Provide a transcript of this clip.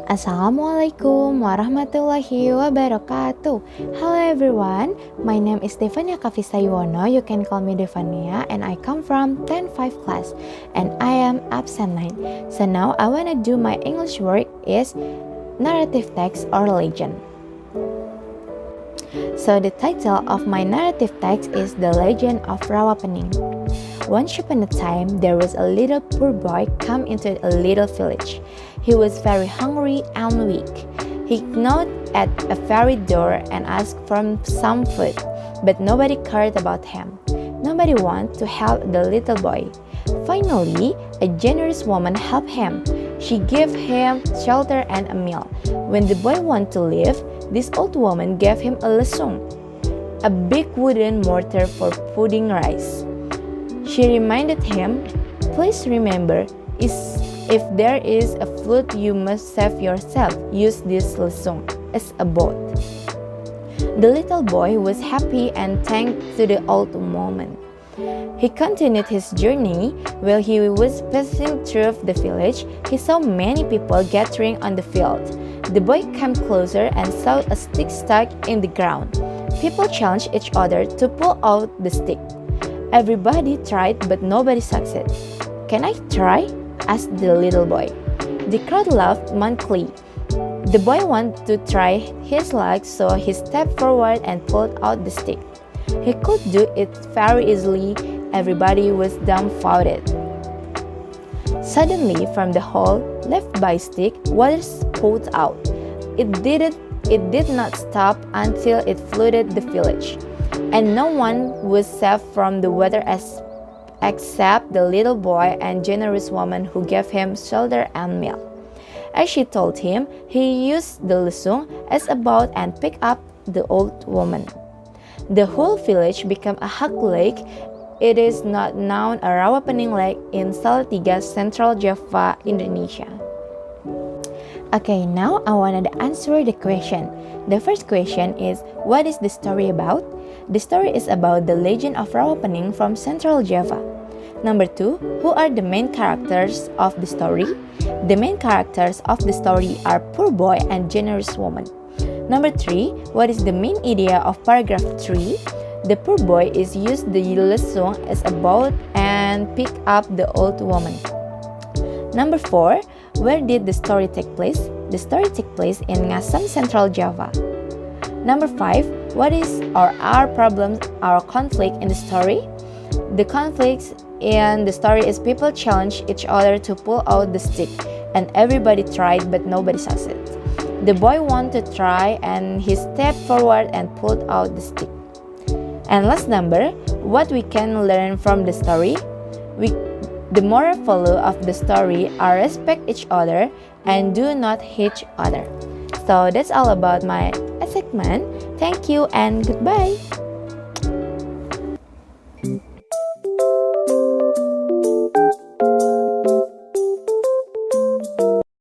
Assalamualaikum warahmatullahi wabarakatuh. Hello everyone, my name is Devania. You can call me Devania, and I come from 10-5 class and I am absent 9. So now I wanna do my English work is narrative text or legend. So the title of my narrative text is The Legend of Rawa. Once upon a time, there was a little poor boy come into a little village. He was very hungry and weak. He knocked at a fairy door and asked for some food, but nobody cared about him. Nobody wanted to help the little boy. Finally, a generous woman helped him. She gave him shelter and a meal. When the boy wanted to leave, this old woman gave him a lesung, a big wooden mortar for putting rice. She reminded him, "Please remember, if there is a flood, you must save yourself. Use this lesung as a boat." The little boy was happy and thanked to the old woman. He continued his journey. While he was passing through the village, he saw many people gathering on the field. The boy came closer and saw a stick stuck in the ground. People challenged each other to pull out the stick. Everybody tried, but nobody succeeded. "Can I try?" asked the little boy. The crowd laughed mockingly. The boy wanted to try his luck, so he stepped forward and pulled out the stick. He could do it very easily. Everybody was dumbfounded. Suddenly, from the hole left by stick, water spouted out. It did not stop until it flooded the village, and no one was saved from the water except the little boy and generous woman who gave him shelter and meal. As she told him, he used the lesung as a boat and picked up the old woman. The whole village became a hug lake. It is not now a Rawa Lake in Salatiga, Central Java, Indonesia. Okay, now I wanted to answer the question. The first question is, what is the story about? The story is about the legend of Rawa from Central Java. Number 2, who are the main characters of the story? The main characters of the story are poor boy and generous woman. Number 3, what is the main idea of paragraph 3? The poor boy is used the lesung as a boat and pick up the old woman. Number 4, where did the story take place? The story took place in Ngasem, Central Java. Number 5, what is or are problems or conflict in the story? The conflicts in the story is people challenge each other to pull out the stick, and everybody tried but nobody succeeded. The boy wanted to try and he stepped forward and pulled out the stick. And last number, what we can learn from the story? The moral value of the story are respect each other and do not hate each other. So that's all about my segment. Thank you and goodbye.